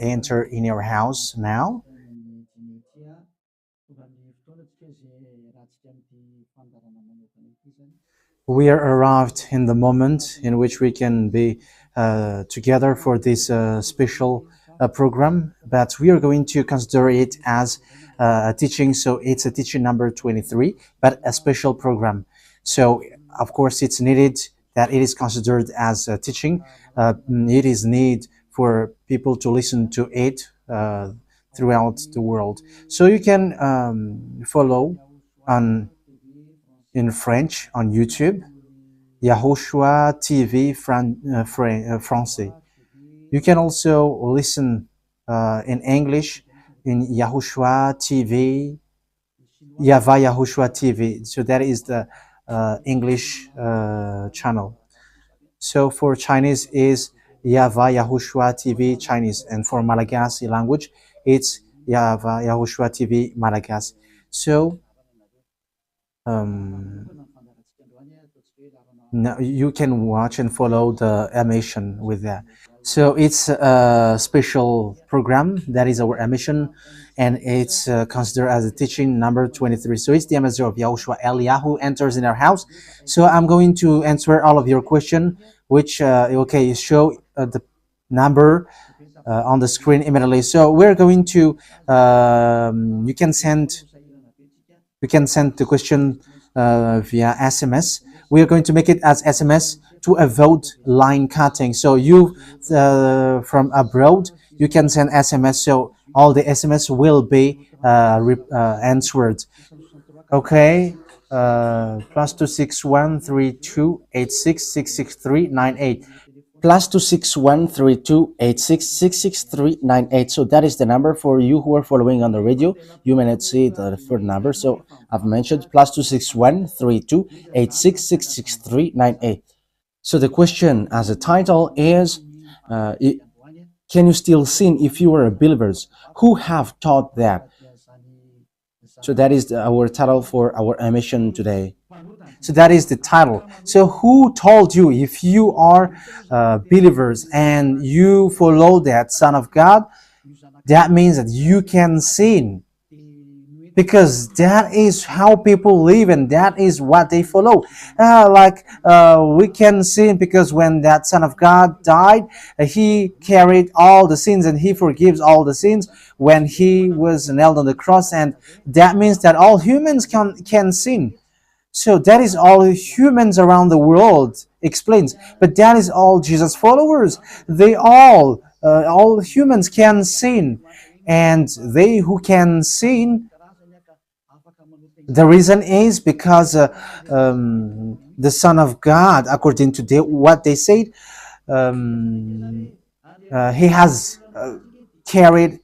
enter in your house now. We are arrived in the moment in which we can be together for this special program, but we are going to consider it as a teaching. So it's a teaching number 23, but a special program. So of course it's needed that it is considered as a teaching. It is need for people to listen to it throughout the world. So you can follow on in French on YouTube, YAHOSHUAH TV Français. You can also listen in English in YAHOSHUAH TV, YAHVAH YAHOSHUAH TV. So that is the English channel. So for Chinese is YAHVAH YAHOSHUAH TV Chinese, and for Malagasy language it's YAHVAH YAHOSHUAH TV Malagasy. So now you can watch and follow the emission with that. So it's a special program that is our emission, and it's considered as a teaching number 23. So it's the message of Yahushua Eliyahu enters in our house. So I'm going to answer all of your question, which okay, show the number on the screen immediately. So we're going to you can send the question via SMS. We are going to make it as SMS to avoid line cutting. So you from abroad, you can send SMS. So all the SMS will be answered. Okay. +2613286666398. +2613286666398. So that is the number for you who are following on the radio. You may not see the third number, so I've mentioned +2613286666398. So the question as a title is, can you still sin if you are believers? Who have taught that? So that is our title for our emission today. So that is the title. So who told you, if you are believers and you follow that Son of God, that means that you can sin? Because that is how people live and that is what they follow. We can sin because when that Son of God died, he carried all the sins and he forgives all the sins when he was nailed on the cross, and that means that all humans can sin. So that is all humans around the world explains. But that is all Jesus followers. They all humans can sin. And they who can sin, the reason is because the Son of God, according to what they said, he has carried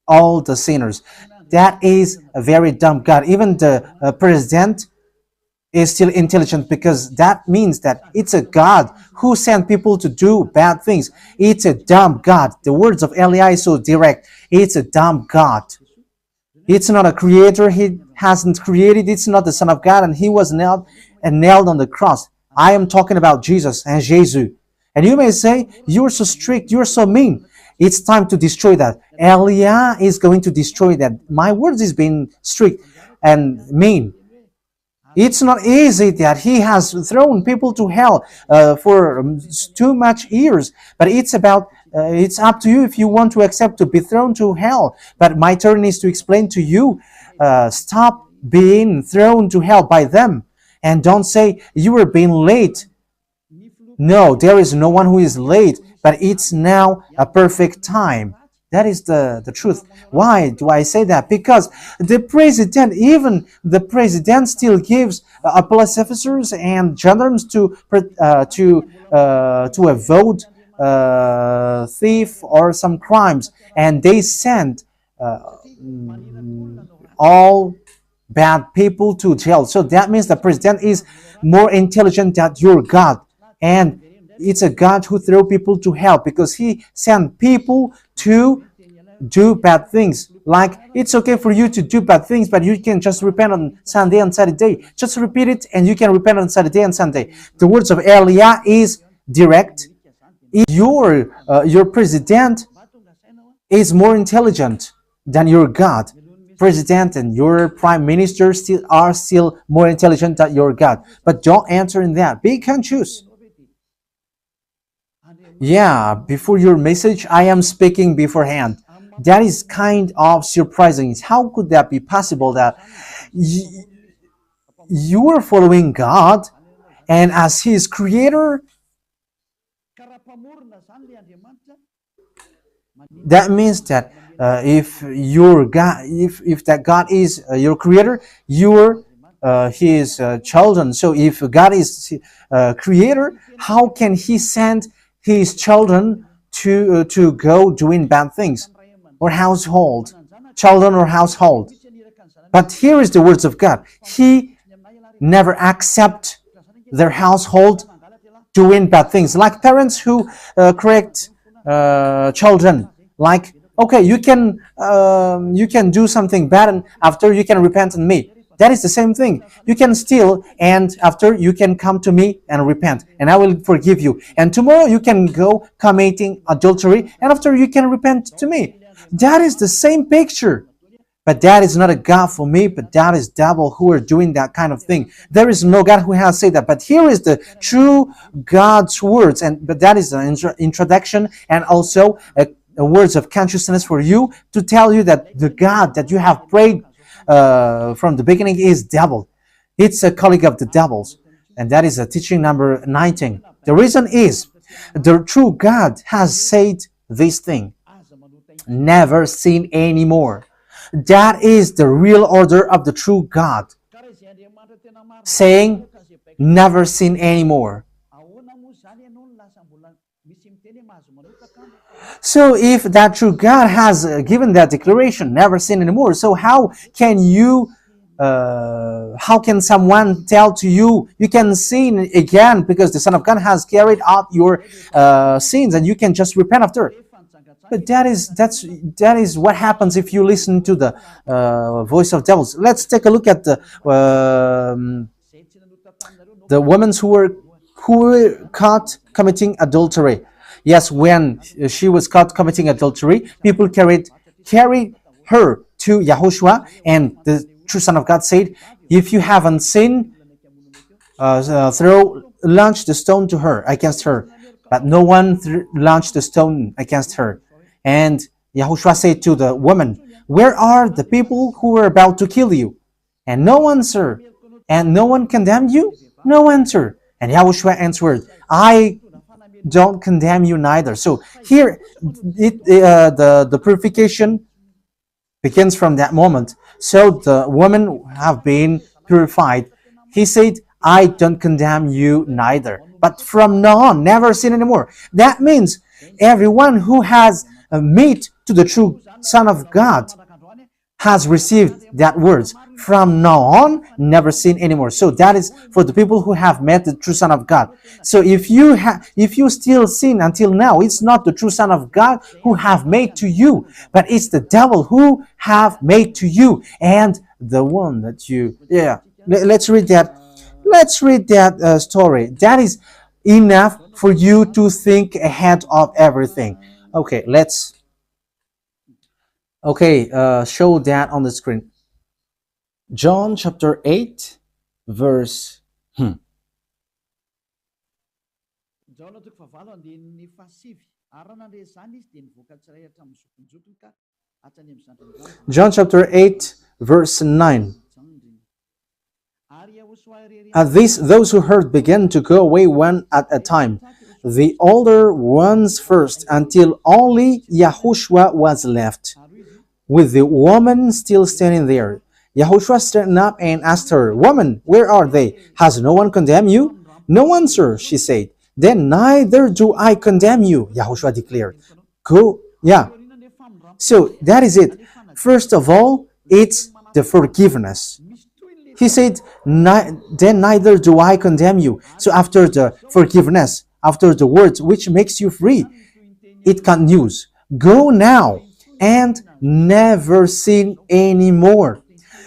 all the sinners. That is a very dumb God. Even the president is still intelligent, because that means that it's a God who sent people to do bad things. It's a dumb God. The words of Eli is so direct. It's a dumb God. It's not a creator. He hasn't created. It's not the Son of God, and he was nailed on the cross. I am talking about Jesus and Jesus. And you may say, you're so strict, you're so mean. It's time to destroy that. Elia is going to destroy that. My words is being strict and mean. It's not easy that he has thrown people to hell for too much years. But it's about, it's up to you if you want to accept to be thrown to hell. But my turn is to explain to you, stop being thrown to hell by them. And don't say you were being late. No, there is no one who is late, but it's now a perfect time. That is the truth. Why do I say that? Because the president, even the president, still gives police officers and gendarmes to avoid thief or some crimes, and they send all bad people to jail. So that means the president is more intelligent than your God, and it's a God who throw people to hell because he sent people to do bad things. Like, it's okay for you to do bad things, but you can just repent on Sunday and Saturday. Just repeat it and you can repent on Saturday and Sunday. The words of Elia is direct. Your president is more intelligent than your God. President and your prime minister still more intelligent than your God. But don't answer in that. Be conscious. Yeah, before your message, I am speaking beforehand. That is kind of surprising. How could that be possible that you are following God and as His creator, that means that if your God, if that God is your creator, you're His children. So if God is creator, how can He send His children to go doing bad things or household, children or household? But here is the words of God. He never accept their household doing bad things, like parents who correct children, like, okay, you can do something bad and after you can repent in me. That is the same thing. You can steal and after you can come to me and repent and I will forgive you. And tomorrow you can go committing adultery and after you can repent to me. That is the same picture. But that is not a God for me, but that is devil who are doing that kind of thing. There is no God who has said that. But here is the true God's words, but that is an introduction and also a words of consciousness for you to tell you that the God that you have prayed from the beginning is devil. It's a colleague of the devils. And that is a teaching number 19. The reason is the true God has said this thing. Never seen anymore. That is the real order of the true God, saying never sin anymore. So if that true God has given that declaration, never sin anymore, so how can someone tell to you, you can sin again because the Son of God has carried out your sins and you can just repent after? But that is what happens if you listen to the voice of devils. Let's take a look at the women who were caught committing adultery. Yes, when she was caught committing adultery, people carried her to YAHOSHUAH, and the true Son of God said, "If you haven't sinned, launch the stone to her against her." But no one launched the stone against her. And YAHOSHUAH said to the woman, "Where are the people who were about to kill you?" And no answer. And no one condemned you? No answer. And YAHOSHUAH answered, "I don't condemn you neither." So here, the purification begins from that moment. So the women have been purified. He said, "I don't condemn you neither." But from now on, never sin anymore. That means everyone who has met to the true Son of God has received that words. From now on, never sin anymore. So that is for the people who have met the true Son of God. So if you still sin until now, it's not the true Son of God who have made to you, but it's the devil who have made to you, and the one that you. Yeah, let's read that. Let's read that story. That is enough for you to think ahead of everything. Okay, show that on the screen. John chapter 8, verse. John chapter 8, verse 9. At this, those who heard began to go away one at a time, the older ones first, until only YAHOSHUAH was left, with the woman still standing there. YAHOSHUAH straightened up and asked her, "Woman, where are they? Has no one condemned you?" "No one, sir," she said. "Then neither do I condemn you," YAHOSHUAH declared. Go, yeah. So that is it. First of all, it's the forgiveness. He said, "Then neither do I condemn you." So after the forgiveness, after the words which makes you free, it continues. Go now and never sin anymore.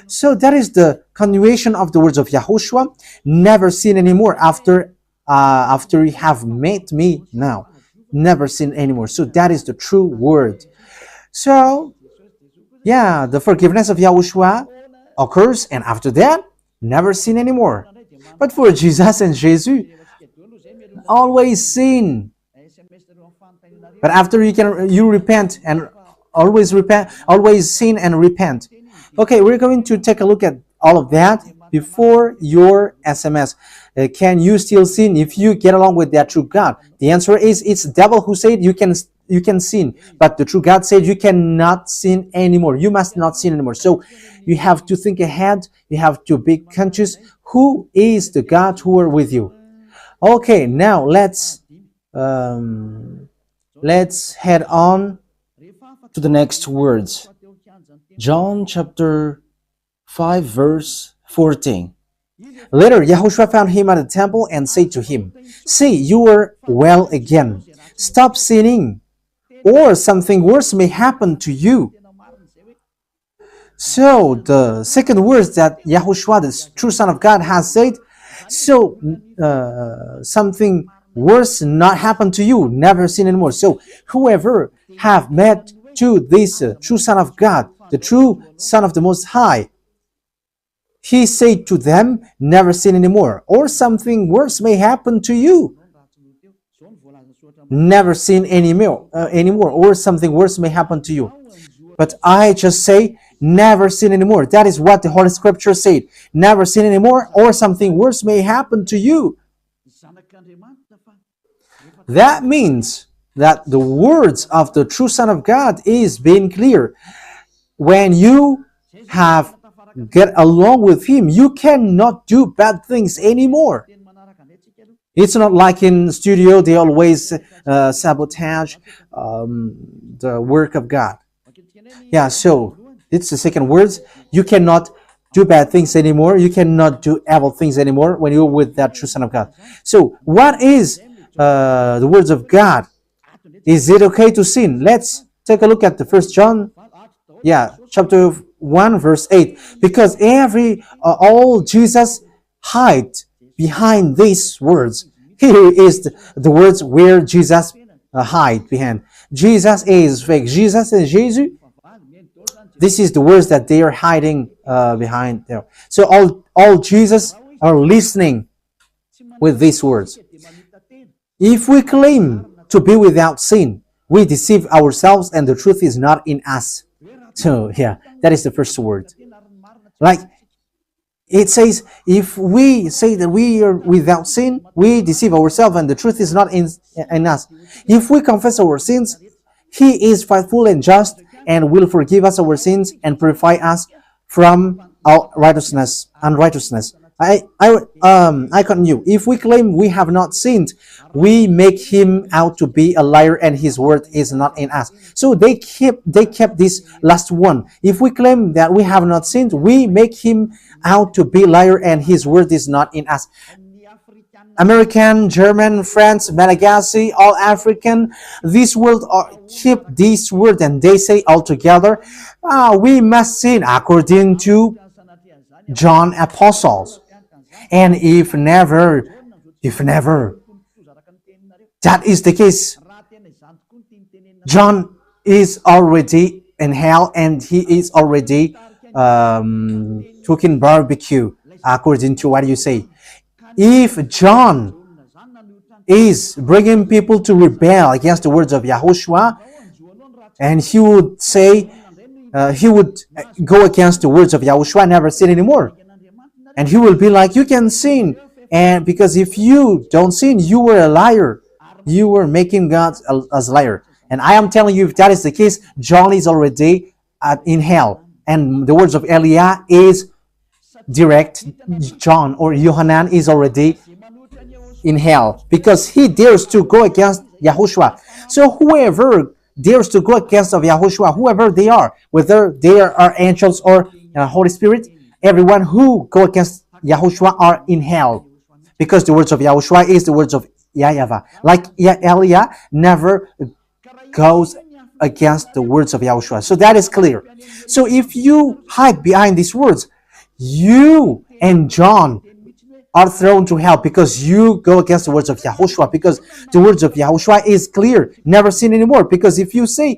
So that is the continuation of the words of YAHOSHUAH. Never sin anymore after you have met me now. never sin anymore. So that is the true word. So yeah, the forgiveness of Yahushua occurs, and after that, never sin anymore. But for Jesus and Jesus, always sin. But after you repent and always sin and repent. Okay, we're going to take a look at all of that before your SMS. Can you still sin if you get along with that true God? The answer is it's the devil who said you can sin, but the true God said you cannot sin anymore. You must not sin anymore. So you have to think ahead. You have to be conscious. Who is the God who are with you? Okay, now let's head on to the next words. John chapter 5 verse 14. Later, Yahushua found him at the temple and said to him, "See, you are well again. Stop sinning, or something worse may happen to you." So, the second words that Yahushua, the true Son of God, has said, so something worse not happen to you, never sin anymore. So, whoever have met to this true Son of God, the true Son of the Most High, he said to them, never sin anymore, or something worse may happen to you. Never sin anymore, or something worse may happen to you. But I just say, never sin anymore. That is what the Holy Scripture said. Never sin anymore, or something worse may happen to you. That means that the words of the true Son of God is being clear. When you have get along with him, you cannot do bad things anymore. It's not like in studio, they always sabotage the work of God. Yeah, so it's the second words. You cannot do bad things anymore. You cannot do evil things anymore when you're with that true Son of God. So what is the words of God? Is it okay to sin? Let's take a look at the 1 John, chapter 1 verse 8. Because all Jesus hide behind these words. Here is the words where Jesus hide behind. Jesus is fake. Jesus and Jesus. This is the words that they are hiding behind there. So all Jesus are listening with these words. If we claim to be without sin, we deceive ourselves and the truth is not in us. So that is the first word. Like it says, if we say that we are without sin, we deceive ourselves and the truth is not in us. If we confess our sins, he is faithful and just and will forgive us our sins and purify us from all unrighteousness. I continue. If we claim we have not sinned, we make him out to be a liar and his word is not in us. So they kept this last one. If we claim that we have not sinned, we make him out to be a liar and his word is not in us. American, German, French, Malagasy, all African, this world keep this word and they say all together, we must sin according to John Apostles. And if never, that is the case, John is already in hell and he is already cooking barbecue, according to what you say. If John is bringing people to rebel against the words of Yahushua, and he would say, he would go against the words of Yahushua, never sin anymore. And he will be like, you can sin. And because if you don't sin, you were a liar. You were making God as a liar. And I am telling you, if that is the case, John is already in hell. And the words of Eliah is direct. John or Yohanan is already in hell because he dares to go against Yahushua. So whoever dares to go against of Yahushua, whoever they are, whether they are angels or Holy Spirit, everyone who go against Yahushua are in hell because the words of Yahushua is the words of YAHVAH. Like Eliah never goes against the words of Yahushua. So that is clear. So if you hide behind these words, you and John are thrown to hell because you go against the words of Yahushua, because the words of Yahushua is clear, never sin anymore. Because if you say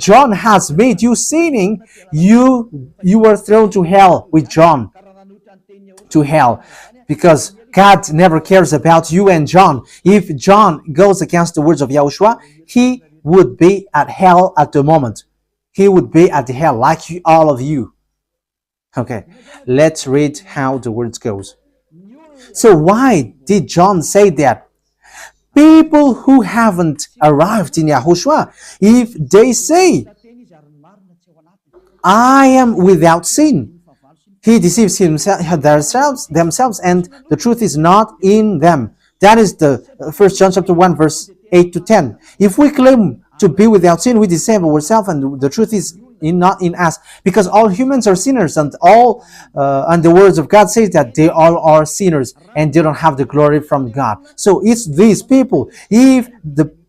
John has made you sinning, you were thrown to hell with John, to hell, because God never cares about you and John. If John goes against the words of Yahushua, he would be at hell at the moment. He would be at the hell like all of you. Okay, let's read how the words goes. So why did John say that? People who haven't arrived in Yahushua, if they say, I am without sin, he deceives themselves, and the truth is not in them. That is the 1 John chapter 1, verse 8 to 10. If we claim to be without sin, we deceive ourselves, and the truth is not in us, because all humans are sinners, and the words of God says that they all are sinners and they don't have the glory from God. So it's these people. If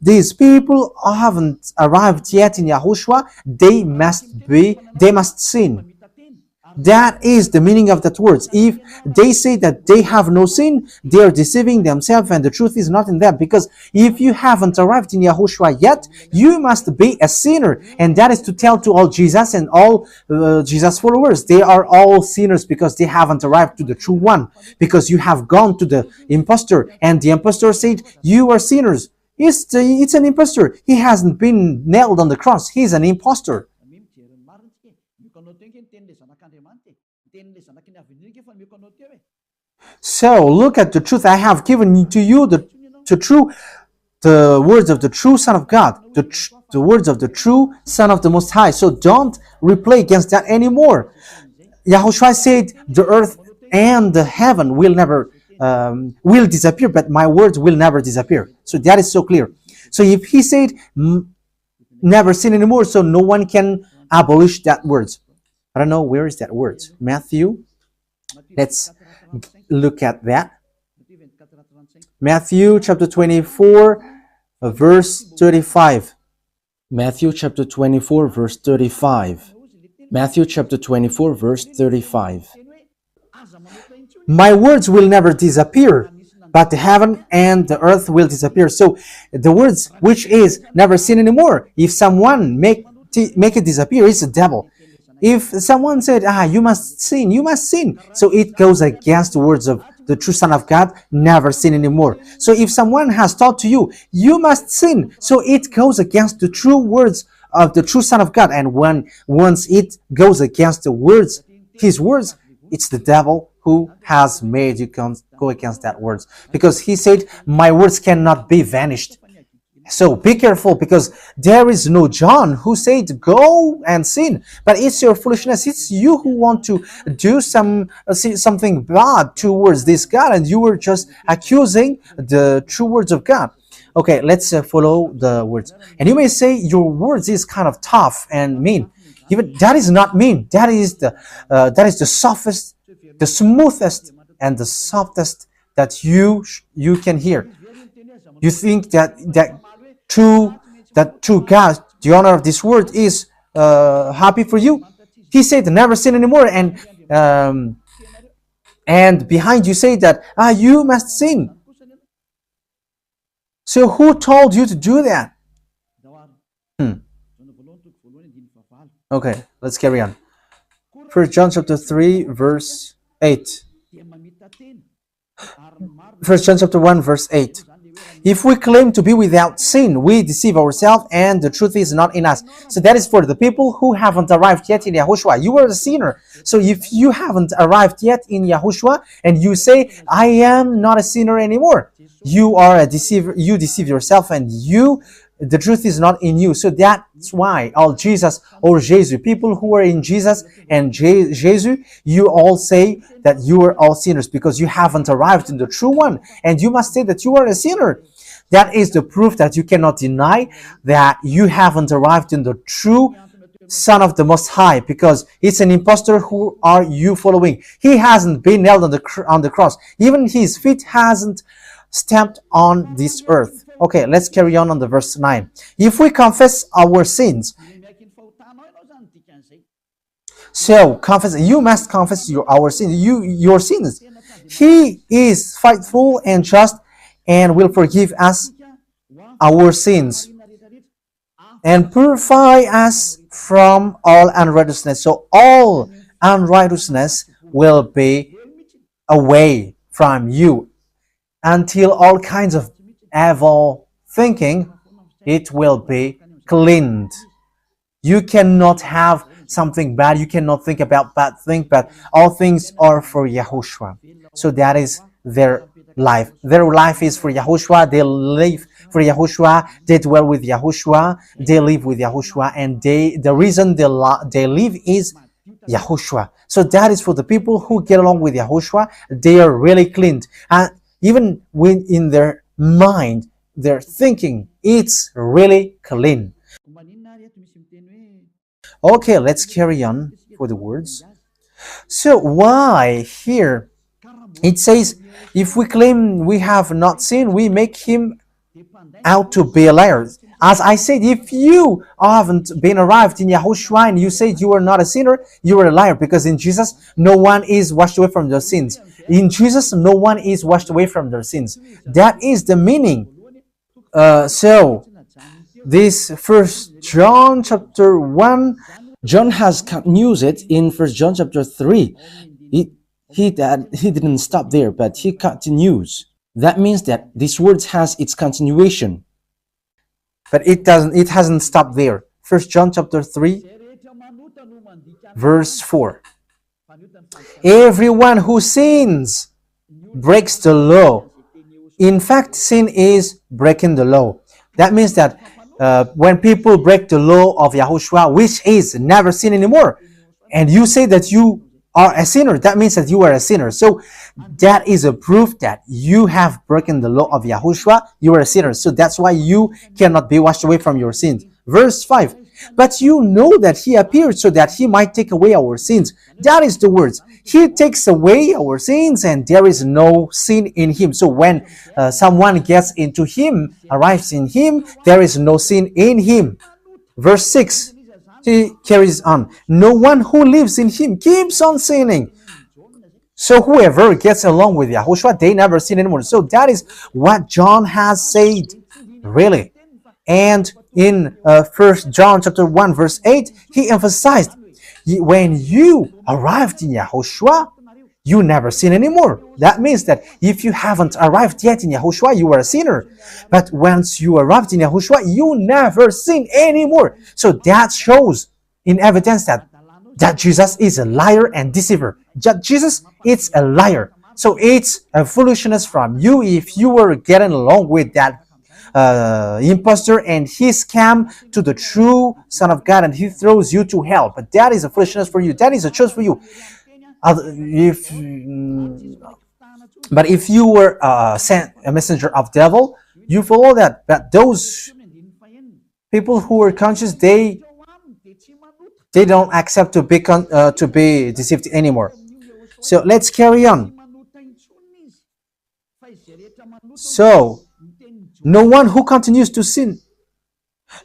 these people haven't arrived yet in Yahushua, they must sin. That is the meaning of that words. If they say that they have no sin, they are deceiving themselves, and the truth is not in them. Because if you haven't arrived in Yahushua yet, you must be a sinner. And that is to tell to all Jesus and all Jesus followers. They are all sinners because they haven't arrived to the true one. Because you have gone to the impostor, and the impostor said, you are sinners. It's an impostor. He hasn't been nailed on the cross. He's an impostor. So look at the truth. I have given to you the words of the true Son of God, the words of the true Son of the Most High. So don't replay against that anymore. Yahushua said the earth and the heaven will never will disappear, but my words will never disappear. So that is so clear. So if he said never sin anymore, so no one can abolish that words. I don't know, where is that word? Matthew. Let's look at that. Matthew chapter 24, verse 35. Matthew chapter 24, verse 35. Matthew chapter 24, verse 35. My words will never disappear, but the heaven and the earth will disappear. So the words which is never sin anymore, if someone make it disappear, it's the devil. If someone said, you must sin, you must sin. So it goes against the words of the true Son of God, never sin anymore. So if someone has taught to you, you must sin. So it goes against the true words of the true Son of God. And once it goes against the words, his words, it's the devil who has made you go against that words. Because he said, my words cannot be vanished. So be careful, because there is no John who said go and sin, but it's your foolishness. It's you who want to do something bad towards this God, and you were just accusing the true words of God. Okay, let's follow the words. And you may say your words is kind of tough and mean. Even that is not mean. That is the softest, the smoothest, and the softest that you can hear. You think that true God, the honor of this word, is happy for you? He said never sin anymore, and behind you say that you must sin. So who told you to do that? Okay, let's carry on. 1 John chapter 3, verse 8. 1 John chapter 1, verse 8. If we claim to be without sin, we deceive ourselves, and the truth is not in us. So that is for the people who haven't arrived yet in Yahushua. You are a sinner. So if you haven't arrived yet in Yahushua, and you say, I am not a sinner anymore, you are a deceiver. You deceive yourself, and the truth is not in you. So that's why all Jesus or Jesus, people who are in Jesus and Jesus, you all say that you are all sinners, because you haven't arrived in the true one, and you must say that you are a sinner. That is the proof that you cannot deny that you haven't arrived in the true Son of the Most High, because it's an impostor. Who are you following? He hasn't been nailed on the cross. Even his feet hasn't stamped on this earth. Okay, let's carry on the verse 9. If we confess our sins, so confess. You must confess our sins. Your sins. He is faithful and just and will forgive us our sins and purify us from all unrighteousness. So all unrighteousness will be away from you until all kinds of evil thinking, it will be cleaned. You cannot have something bad. You cannot think about bad things, but all things are for YAHOSHUAH. So that is their life. Their life is for YAHOSHUAH. They live for YAHOSHUAH. They dwell with YAHOSHUAH. They live with YAHOSHUAH. And the reason they live is YAHOSHUAH. So that is for the people who get along with YAHOSHUAH. They are really cleaned. And even when in their mind, their thinking, it's really clean. Okay, let's carry on for the words. So why here it says, if we claim we have not sinned, we make him out to be a liar. As I said, if you haven't been arrived in YAHOSHUAH and you say you are not a sinner, you are a liar, because in Jesus, no one is washed away from their sins. In Jesus, no one is washed away from their sins. That is the meaning. So, this First John chapter 1, John has used it in First John chapter 3. He didn't stop there, but he continues. That means that this word has its continuation. But it hasn't stopped there. First John chapter 3, verse 4. Everyone who sins breaks the law. In fact, sin is breaking the law. That means that when people break the law of YAHOSHUAH, which is never sin anymore, and you say that you are a sinner, that means that you are a sinner. So that is a proof that you have broken the law of YAHOSHUAH. You are a sinner. So that's why you cannot be washed away from your sins. Verse 5. But you know that he appeared so that he might take away our sins. That is the words. He takes away our sins and there is no sin in him. So when someone gets into him, arrives in him, there is no sin in him. Verse 6. He carries on. No one who lives in him keeps on sinning. So whoever gets along with YAHOSHUAH, they never sin anymore. So that is what John has said, really. And in 1 John chapter 1 verse 8, he emphasized, when you arrived in YAHOSHUAH, you never sin anymore. That means that if you haven't arrived yet in YAHOSHUAH, you are a sinner. But once you arrived in YAHOSHUAH, you never sin anymore. So that shows in evidence that Jesus is a liar and deceiver. Jesus is a liar. So it's a foolishness from you if you were getting along with that impostor and he scam to the true Son of God and he throws you to hell. But that is a foolishness for you. That is a choice for you. But if you were a messenger of devil, you follow that. But those people who are conscious, they don't accept to be deceived anymore. So let's carry on. So no one who continues to sin,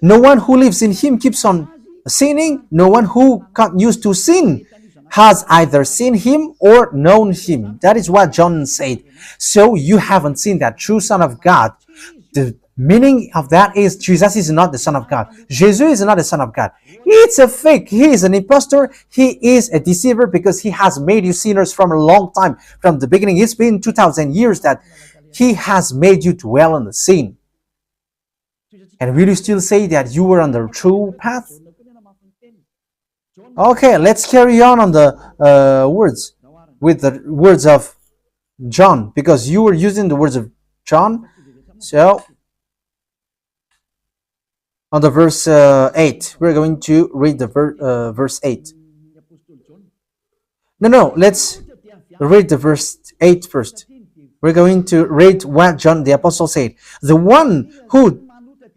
no one who lives in him keeps on sinning. No one who continues to sin has either seen him or known him. That is what John said. So you haven't seen that true Son of God. The meaning of that is Jesus is not the Son of God. Jesus is not the Son of God. It's a fake. He is an impostor. He is a deceiver because he has made you sinners from a long time. From the beginning, it's been 2,000 years that he has made you dwell in the sin. And will you still say that you were on the true path? Okay, let's carry on the words with the words of John, because you were using the words of John. So on the verse 8, we're going to read the verse 8. No, let's read the verse 8 first. We're going to read what John the Apostle said. The one who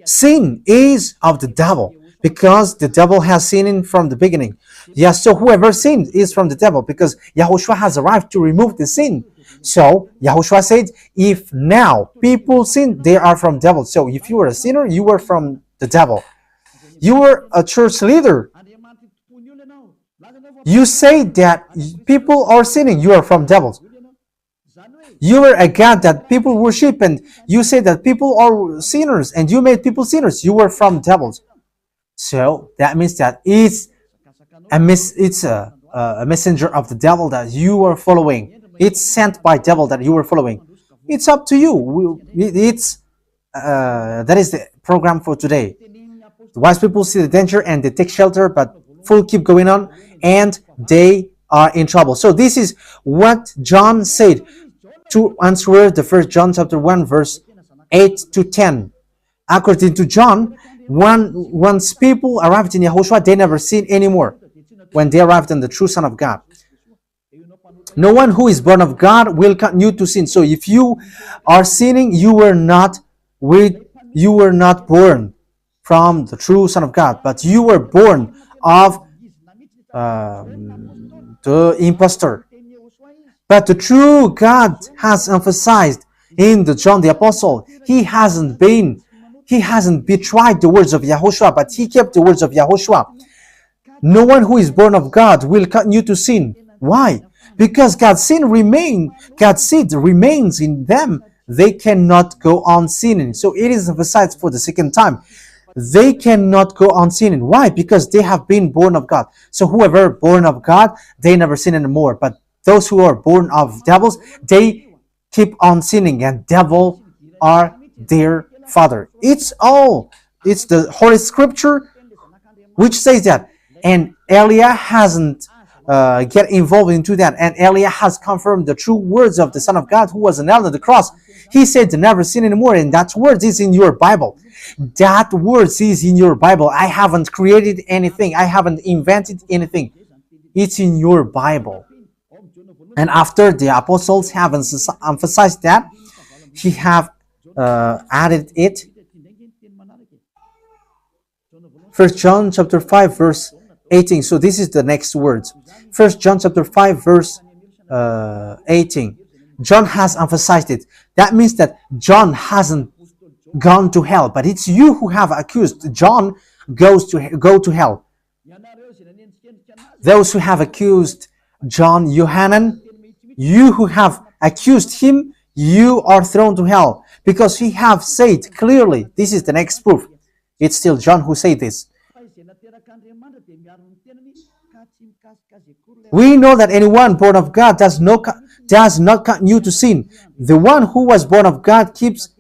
sinned is of the devil, because the devil has sinned from the beginning. Yes, so whoever sinned is from the devil, because YAHOSHUAH has arrived to remove the sin. So YAHOSHUAH said, if now people sin, they are from devil. So if you were a sinner, you were from the devil. You were a church leader. You say that people are sinning, you are from devils. You were a God that people worship, and you say that people are sinners, and you made people sinners. You were from devils. So that means that it's a messenger of the devil that you are following. It's sent by devil that you are following. It's up to you. It's that is the program for today. The wise people see the danger and they take shelter, but fool keep going on, and they are in trouble. So this is what John said to answer the first John chapter 1 verse 8 to 10. According to John, once people arrived in Yahushua, they never sin anymore when they arrived in the true Son of God. No one who is born of God will continue to sin. So if you are sinning, you were not born from the true Son of God, but you were born of the impostor. But the true God has emphasized in the John the Apostle, he hasn't betrayed the words of Yahushua, but he kept the words of Yahushua. No one who is born of God will continue to sin. Why? Because God's seed remains in them. They cannot go on sinning. So it is emphasized for the second time. They cannot go on sinning. Why? Because they have been born of God. So whoever born of God, they never sin anymore. But those who are born of devils, they keep on sinning, and devil are their father. It's the Holy Scripture which says that. And Elia hasn't get involved into that. And Elia has confirmed the true words of the Son of God who was nailed on the cross. He said to never sin anymore, and that word is in your Bible. That word is in your Bible. I haven't created anything. I haven't invented anything. It's in your Bible. And after the apostles have emphasized that, he have added it. 1 John chapter 5 verse 18. So this is the next words. 1 John chapter 5 verse 18. John has emphasized it. That means that John hasn't gone to hell, but it's you who have accused John go to hell. Those who have accused John Yohanan, you who have accused him, you are thrown to hell, because he have said clearly. This is the next proof. It's still John who said this. We know that anyone born of God does not continue to sin. The one who was born of God keeps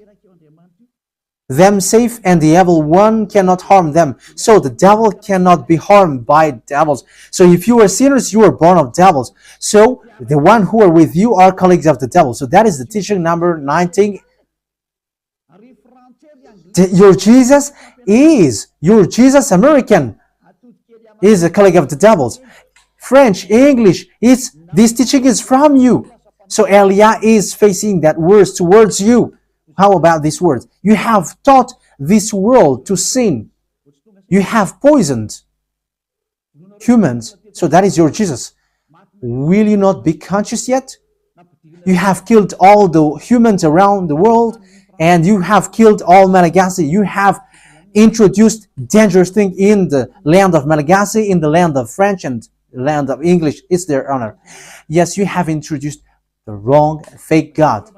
them safe, and the evil one cannot harm them. So the devil cannot be harmed by devils. So if you are sinners, you are born of devils. So the one who are with you are colleagues of the devil. So that is the teaching number 19. Your Jesus American is a colleague of the devils. French, English, this teaching is from you. So Elia is facing that words towards you. How about these words? You have taught this world to sin. You have poisoned humans. So that is your Jesus. Will you not be conscious yet? You have killed all the humans around the world, and you have killed all Malagasy. You have introduced dangerous things in the land of Malagasy, in the land of French, and the land of English. It's their honor. Yes, you have introduced the wrong, fake God.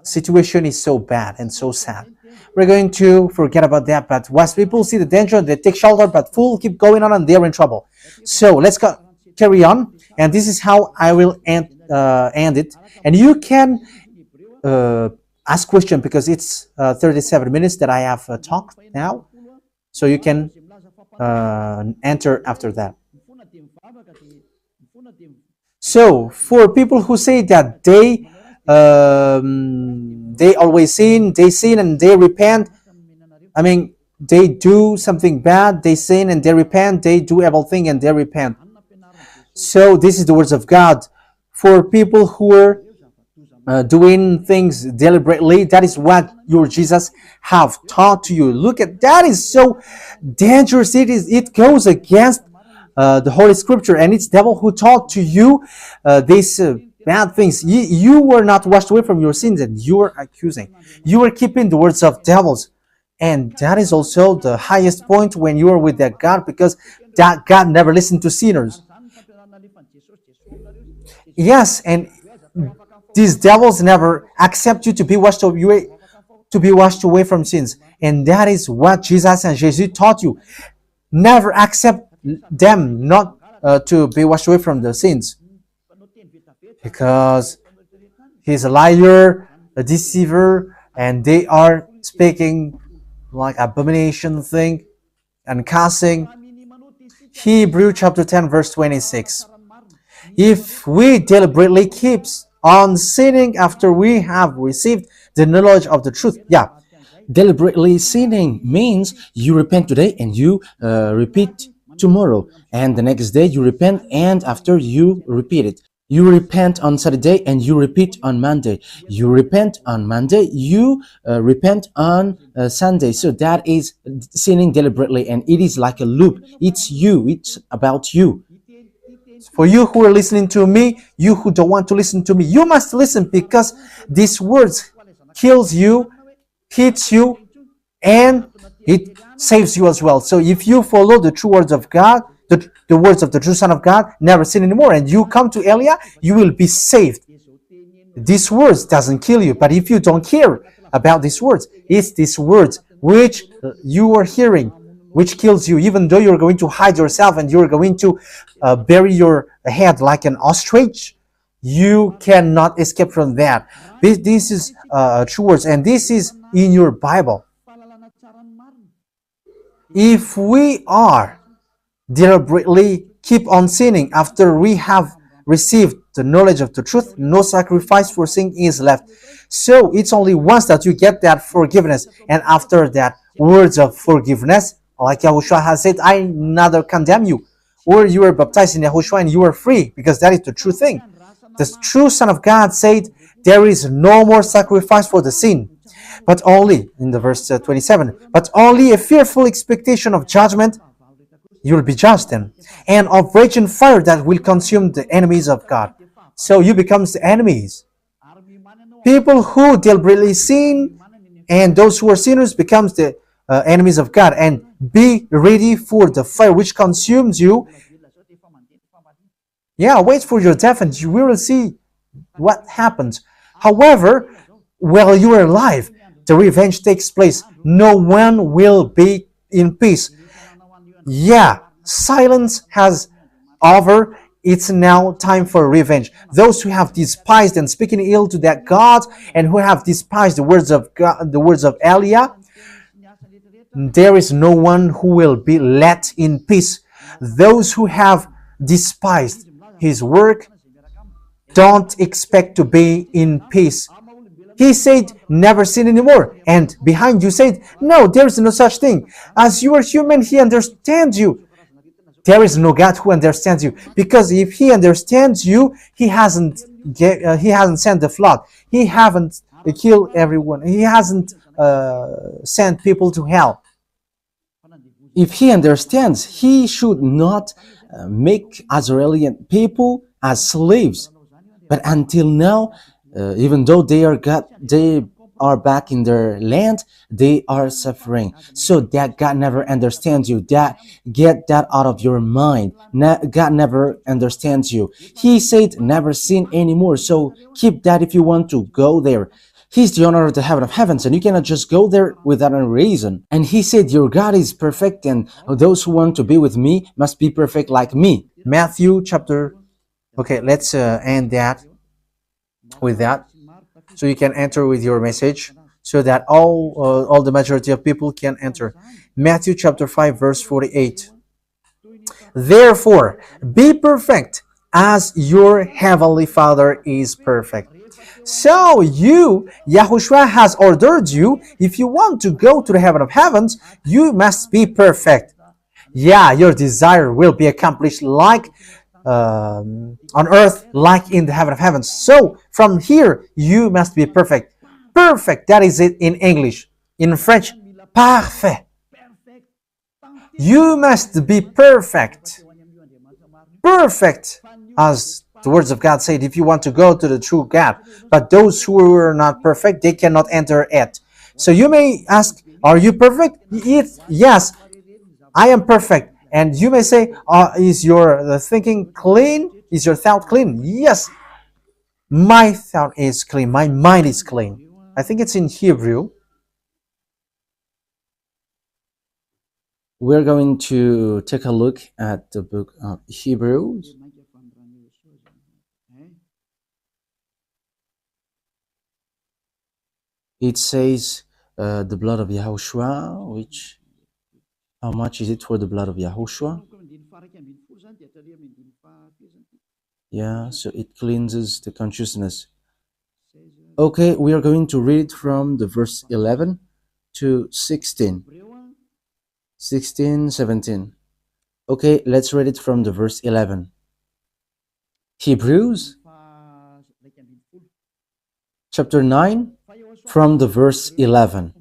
Situation is so bad and so sad. We're going to forget about that, but wise people see the danger and they take shelter, but fools keep going on and they're in trouble. So let's carry on, and this is how I will end it. And you can ask question, because it's 37 minutes that I have talked now, so you can enter after that. So for people who say that they always sin, and they repent. I mean, they do something bad, they sin and they repent. They do everything and they repent. So this is the words of God. For people who are doing things deliberately, that is what your Jesus have taught to you. Look at that, is so dangerous. It goes against the Holy Scripture, and it's devil who taught to you these bad things. You were not washed away from your sins, and you are accusing. You are keeping the words of devils. And that is also the highest point when you are with that God, because that God never listened to sinners. Yes, and These devils never accept you to be washed away from sins. And that is what Jesus and Jesus taught you. Never accept them not to be washed away from the sins. Because he's a liar, a deceiver, and they are speaking like abomination thing and cussing. Hebrew chapter 10 verse 26. If we deliberately keep on sinning after we have received the knowledge of the truth, Deliberately sinning means you repent today and you repeat tomorrow, and the next day you repent, and after you repeat it. You repent on Saturday and you repeat on Monday. You repent on Monday, you repent on Sunday. So that is sinning deliberately, and it is like a loop. It's you, it's about you. for you who are listening to me, you who don't want to listen to me, you must listen, because these words kills you, hits you, and it saves you as well. So if you follow the true words of God, the words of the true Son of God, never sin anymore, and you come to Elia, you will be saved. These words doesn't kill you, but if you don't care about these words, it's these words which you are hearing which kills you, even though you're going to hide yourself and you're going to bury your head like an ostrich. You cannot escape from that. This is true words, and this is in your Bible. If we are deliberately keep on sinning after we have received the knowledge of the truth, no sacrifice for sin is left. So it's only once that you get that forgiveness, and after that, words of forgiveness, like Yahushua has said, I neither condemn you. Or you were baptized in Yahushua and you are free, because that is the true thing. The true Son of God said, there is no more sacrifice for the sin, but only, in the verse 27, but only a fearful expectation of judgment. You will be judged then, and of raging fire that will consume the enemies of God. So you become the enemies. People who deliberately sin and those who are sinners becomes the enemies of God, and be ready for the fire which consumes you. Wait for your death and you will see what happens. However, while you are alive, the revenge takes place. No one will be in peace. Silence has over. It's now time for revenge. Those who have despised and speaking ill to that God, and who have despised the words of God, the words of Elia, there is no one who will be let in peace. Those who have despised his work don't expect to be in peace. He said, never sin anymore. And behind you said, no, there is no such thing. As you are human, he understands you. There is no God who understands you. Because if he understands you, he hasn't sent the flood. He hasn't killed everyone. He hasn't sent people to hell. If he understands, he should not make Israeli people as slaves. But until now, even though they are back in their land, they are suffering. So that God never understands you. Get that out of your mind. God never understands you. He said never sin anymore. So keep that if you want to go there. He's the owner of the heaven of heavens, and you cannot just go there without a reason. And he said, your God is perfect, and those who want to be with me must be perfect like me. Matthew chapter... Okay, let's end that with that, so you can enter with your message, so that all the majority of people can enter. Matthew chapter 5 verse 48. Therefore, be perfect as your heavenly Father is perfect. So Yahushua has ordered you, if you want to go to the heaven of heavens, you must be perfect. Your desire will be accomplished like on earth, like in the heaven of heavens. So from here, you must be perfect. Perfect, that is it in English. In French, parfait. You must be perfect. Perfect, as the words of God said, if you want to go to the true God. But those who are not perfect, they cannot enter it. So you may ask, are you perfect? Yes, I am perfect. And you may say, is your thinking clean? Is your thought clean? Yes, My thought is clean. My mind is clean. I think it's in Hebrew. We're going to take a look at the book of Hebrews. It says the blood of Yahushua, which, how much is it for the blood of Yahushua? Yeah, so it cleanses the consciousness. Okay, we are going to read from the verse 11 to 16. 16, 17. Okay, let's read it from the verse 11. Hebrews chapter 9 from the verse 11.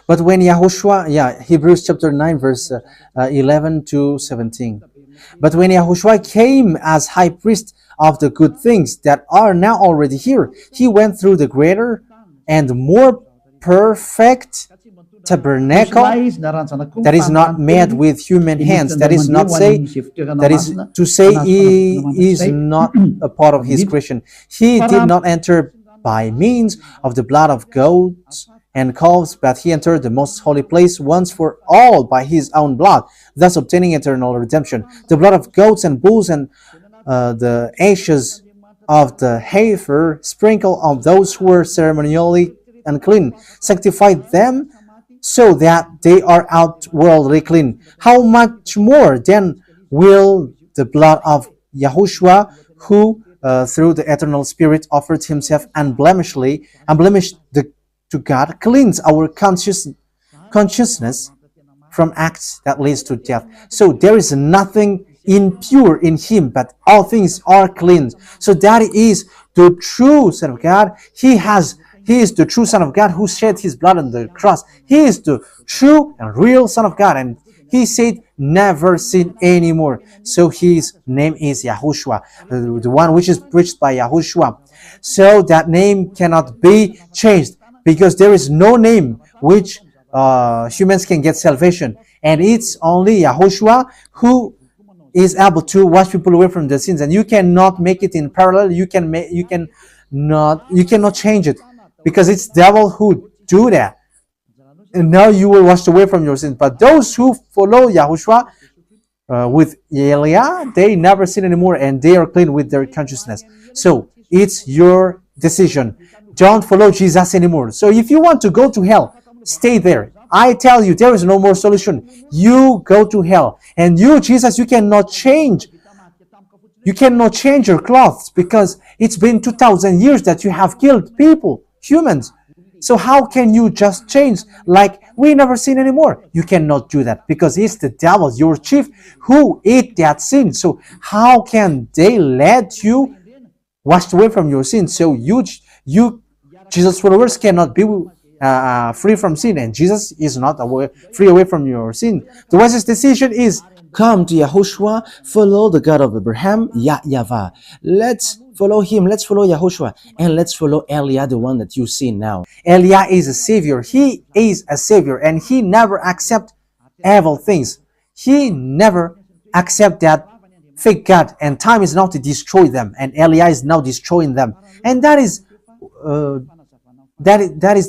But when Yahushua, Hebrews chapter 9, verse 11 to 17. But when Yahushua came as high priest of the good things that are now already here, he went through the greater and more perfect tabernacle that is not made with human hands. That is to say he is not a part of his creation. He did not enter by means of the blood of goats and calves, but he entered the most holy place once for all by his own blood, thus obtaining eternal redemption. The blood of goats and bulls and the ashes of the heifer sprinkled on those who were ceremonially unclean, sanctified them so that they are outwardly clean. How much more then will the blood of Yahushua, who through the eternal Spirit offered himself unblemished to God, cleanse our consciousness from acts that leads to death. So there is nothing impure in him, but all things are cleansed. So that is the true Son of God. He is the true Son of God who shed his blood on the cross. He is the true and real Son of God. And he said, never sin anymore. So his name is Yahushua, the one which is preached by Yahushua. So that name cannot be changed, because there is no name which humans can get salvation. And it's only Yahushua who is able to wash people away from their sins. And you cannot make it in parallel. You cannot change it, because it's devil who do that. And now you will wash away from your sins. But those who follow Yahushua with Elia, they never sin anymore, and they are clean with their consciousness. So it's your decision. Don't follow Jesus anymore. So if you want to go to hell, stay there. I tell you, there is no more solution. You go to hell. And you, Jesus, you cannot change. You cannot change your clothes, because it's been 2,000 years that you have killed people, humans. So how can you just change like we never sin anymore? You cannot do that, because it's the devil, your chief, who ate that sin. So how can they let you wash away from your sin? So you Jesus' followers cannot be free from sin, and Jesus is not free away from your sin. The wisest decision is come to Yahushua, follow the God of Abraham, YAHVAH. Let's follow him, let's follow Yahushua, and let's follow Elia, the one that you see now. Elia is a savior. He is a savior, and he never accept evil things. He never accept that fake God, and time is now to destroy them, and Elia is now destroying them. And that is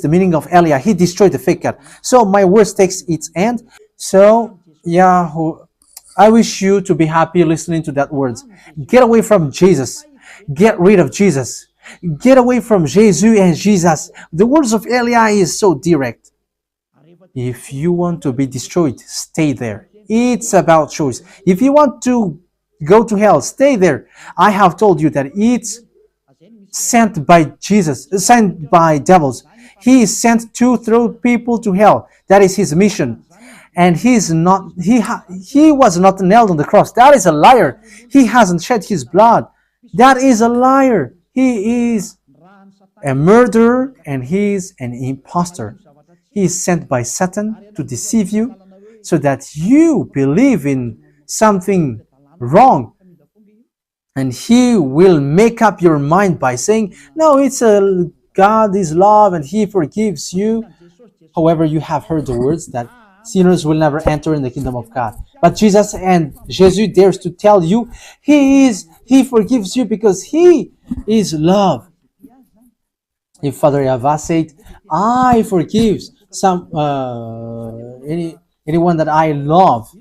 the meaning of Elia. He destroyed the fake God. So my words takes its end. So I wish you to be happy listening to that words. Get away from Jesus. Get rid of Jesus. Get away from Jesus and Jesus. The words of Elia is so direct. If you want to be destroyed, stay there. It's about choice. If you want to go to hell, stay there. I have told you that it's sent by Jesus, sent by devils. He is sent to throw people to hell. That is his mission. And he was not nailed on the cross. That is a liar. He hasn't shed his blood. That is a liar. He is a murderer, and he is an impostor. He is sent by Satan to deceive you, so that you believe in something wrong. And he will make up your mind by saying, no, God is love and he forgives you. However, you have heard the words that sinners will never enter in the kingdom of God. But Jesus and Jesus dares to tell you, He forgives you because He is love. If Father Yahweh said, I forgive anyone that I love,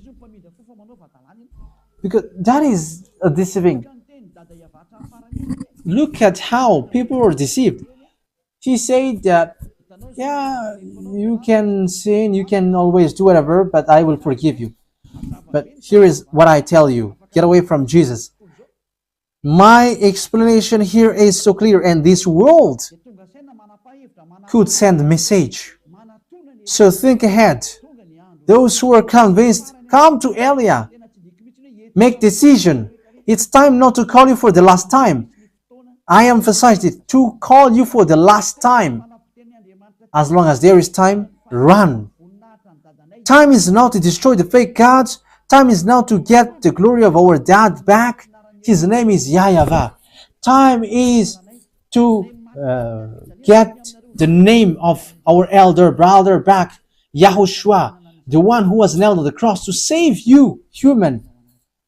because that is a deceiving. Look at how people are deceived. He said that, yeah, you can sin, you can always do whatever, but I will forgive you. But here is what I tell you: get away from Jesus. My explanation here is so clear, and this world could send a message. So think ahead. Those who are convinced, come to Elia. Make decision. It's time not to call you for the last time. I emphasized it, to call you for the last time. As long as there is time, run. Time is now to destroy the fake gods. Time is now to get the glory of our dad back. His name is YAHVAH. Time is to get the name of our elder brother back, YAHOSHUAH, the one who was nailed on the cross to save you, human.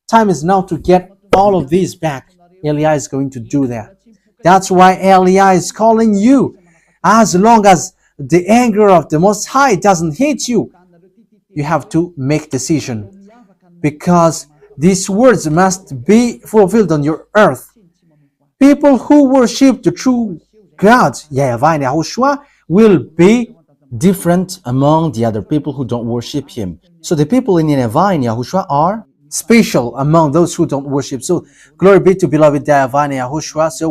Time is now to get all of these back. Elia is going to do that. That's why Elia is calling you. As long as the anger of the Most High doesn't hit you, you have to make decision, because these words must be fulfilled on your earth. People who worship the true God, YAHVAH and YAHOSHUAH, will be different among the other people who don't worship him. So the people in YAHVAH and YAHOSHUAH are special among those who don't worship. So glory be to beloved YAHVAH and YAHOSHUAH. So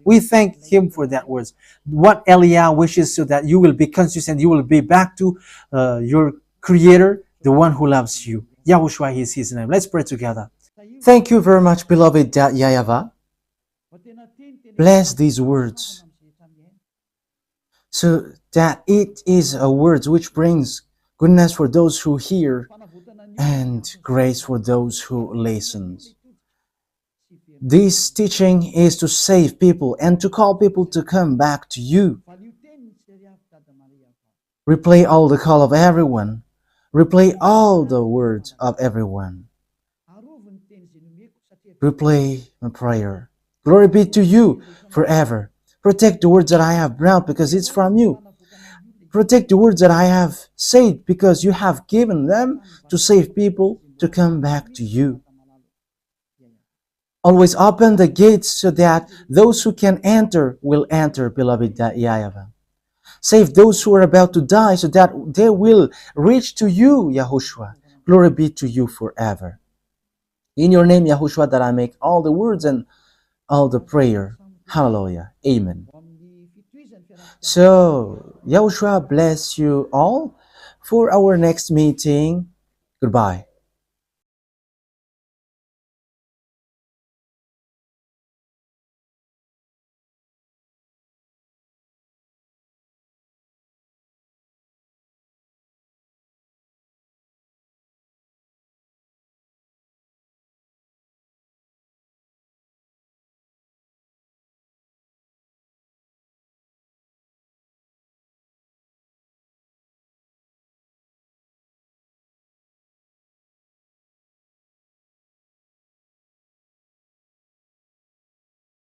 we thank him for that words. What Elia wishes, so that you will be consistent, you will be back to your Creator, the one who loves you. YAHOSHUAH is his name. Let's pray together. Thank you very much, beloved YAHVAH. Bless these words, so that it is a word which brings goodness for those who hear and grace for those who listen. This teaching is to save people and to call people to come back to you. Replay all the call of everyone. Replay all the words of everyone. Replay my prayer. Glory be to you forever. Protect the words that I have brought, because it's from you. Protect the words that I have said, because you have given them to save people to come back to you. Always open the gates so that those who can enter will enter, beloved YAHVAH. Save those who are about to die so that they will reach to you, YAHOSHUAH. Glory be to you forever. In your name, YAHOSHUAH, that I make all the words and all the prayer. Hallelujah. Amen. So, YAHOSHUAH bless you all for our next meeting. Goodbye.